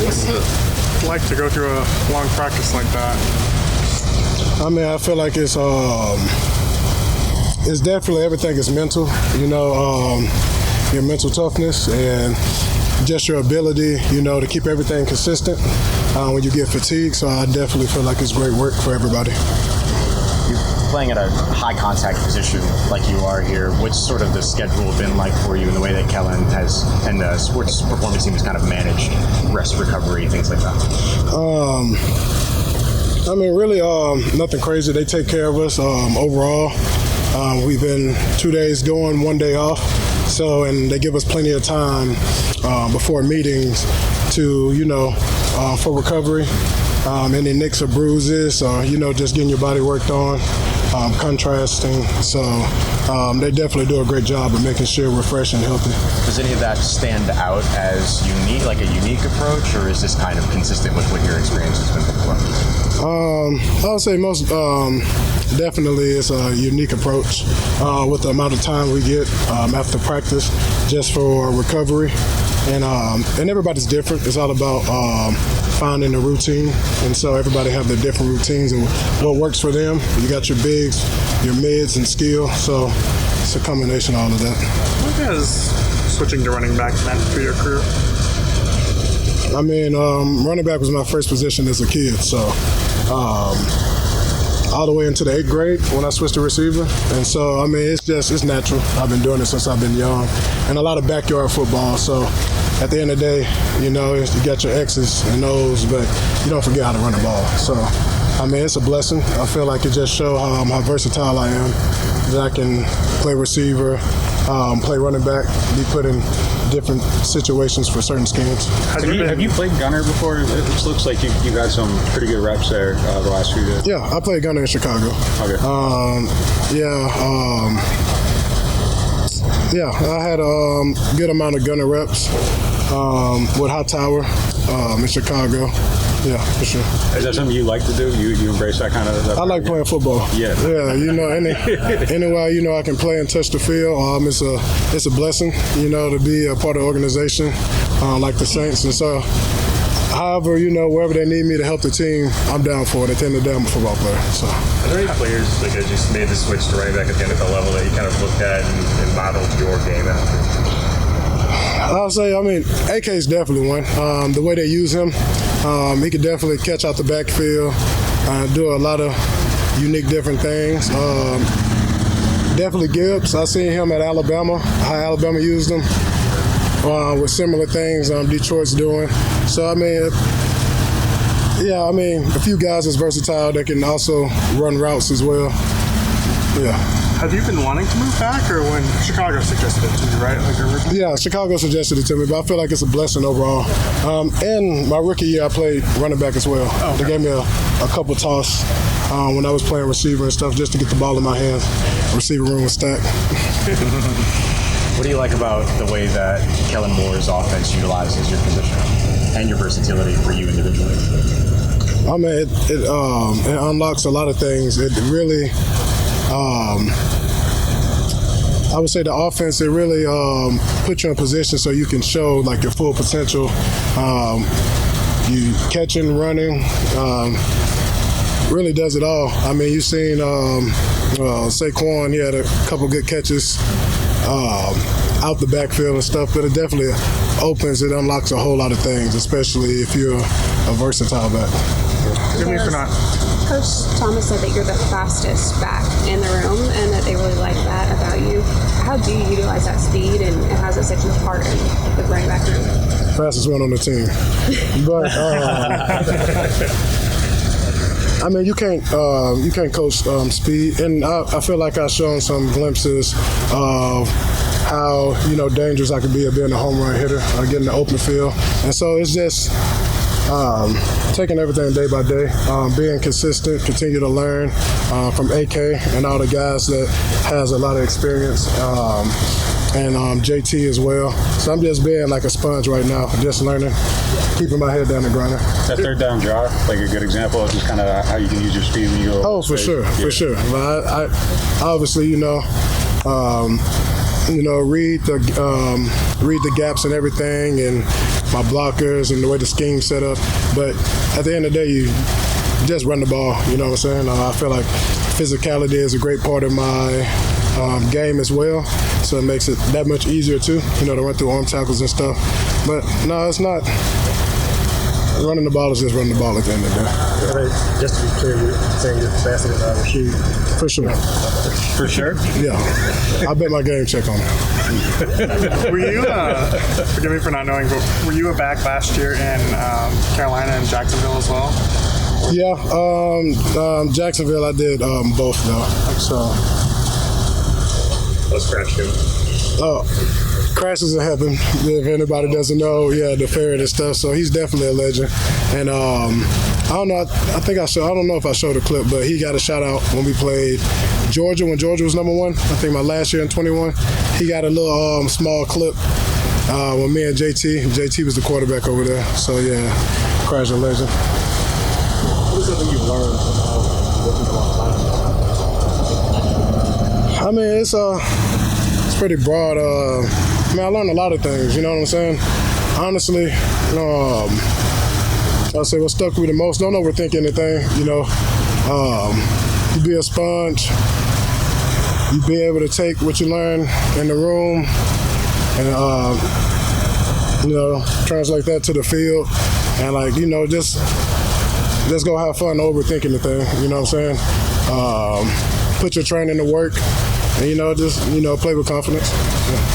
What's it like to go through a long practice like that? I mean, I feel like it's definitely everything is mental, your mental toughness and just your ability, to keep everything consistent when you get fatigued. So I definitely feel like it's great work for everybody. You're playing at a high contact position like you are here. What's sort of the schedule been like for you in the way that Kellen has and the sports performance team has kind of managed rest, recovery, things like that? I mean, really nothing crazy. They take care of us overall. We've been 2 days going, 1 day off. So, and they give us plenty of time before meetings to, for recovery. Any nicks or bruises, or, just getting your body worked on, contrasting. So they definitely do a great job of making sure we're fresh and healthy. Does any of that stand out as unique, like a unique approach, or is this kind of consistent with what your experience has been before? I would say most definitely it's a unique approach with the amount of time we get after practice just for recovery. And everybody's different. It's all about finding a routine. And so everybody have their different routines and what works for them. You got your bigs, your mids, and skill. So it's a combination of all of that. What has switching to running back meant for your career? I mean, running back was my first position as a kid. So all the way into the 8th grade when I switched to receiver. And so, I mean, it's natural. I've been doing it since I've been young. And a lot of backyard football. So at the end of the day, you got your X's and O's, but you don't forget how to run the ball. So, I mean, it's a blessing. I feel like it just shows how versatile I am, that I can play receiver, play running back, be put in different situations for certain schemes. Have you played gunner before? It looks like you've had some pretty good reps there the last few days. Yeah, I played gunner in Chicago. Okay. I had a good amount of gunner reps with High Tower in Chicago. Yeah, for sure. Is that something you like to do? You embrace that kind of? I like playing football. Yeah. Yeah, anyway, I can play and touch the field. It's a blessing, to be a part of the organization like the Saints. And so, however, wherever they need me to help the team, I'm down for it. At the end of the day, I'm a football player. So. Are there any players that just made the switch to running back at the NFL level that you kind of looked at and modeled your game after? I'll say, AK is definitely one. The way they use him, he could definitely catch out the backfield, do a lot of unique different things. Definitely Gibbs. I seen him at Alabama, how Alabama used him with similar things Detroit's doing. So, a few guys that's versatile that can also run routes as well. Yeah. Have you been wanting to move back, or when Chicago suggested it to you, right? Yeah, Chicago suggested it to me, but I feel like it's a blessing overall. And my rookie year, I played running back as well. Oh, okay. They gave me a couple tosses when I was playing receiver and stuff just to get the ball in my hands. Receiver room was stacked. What do you like about the way that Kellen Moore's offense utilizes your position and your versatility for you individually? It unlocks a lot of things. It really... I would say the offense, it really puts you in position so you can show like your full potential. You catching, running, really does it all. You've seen Saquon, he had a couple good catches out the backfield and stuff, but it definitely unlocks a whole lot of things, especially if you're a versatile back. Coach Thomas said that you're the fastest back in the room and that they really like that about you. How do you utilize that speed and how does it set you apart in the running back room? Fastest one on the team. But you can't coach speed, and I feel like I've shown some glimpses of how dangerous I can be at being a home run hitter, getting the open field, and so it's just taking everything day by day, being consistent, continue to learn from AK and all the guys that has a lot of experience, and JT as well. So I'm just being like a sponge right now, just learning, keeping my head down the grinder. That third down draw, like a good example of just kind of how you can use your speed when you go. Oh, for sure. But I obviously, read the gaps and everything, and my blockers and the way the scheme's set up. But at the end of the day, you just run the ball. You know what I'm saying? I feel like physicality is a great part of my game as well. So it makes it that much easier too, to run through arm tackles and stuff. But no, it's not. Running the ball is just running the ball at the end of the day. Just to be clear, you're saying you're faster than Rashid? For sure. For sure? Yeah. I bet my game check on it. Were you, forgive me for not knowing, but were you a back last year in Carolina and Jacksonville as well? Yeah. Jacksonville, I did both though. So. Let's crash him. Crashes in heaven. If anybody doesn't know, the ferret and stuff. So he's definitely a legend. And I don't know. I don't know if I showed a clip, but he got a shout out when we played Georgia when Georgia was #1. I think my last year in 21. He got a little small clip with me and JT. JT was the quarterback over there. So yeah, Crash a legend. What is something you've learned from working alongside? I mean, it's pretty broad. I learned a lot of things, you know what I'm saying? Honestly, I'll say what stuck with me the most, don't overthink anything, You be a sponge, you be able to take what you learn in the room and, translate that to the field and just go have fun overthinking the thing, you know what I'm saying? Put your training to work and, play with confidence. Yeah.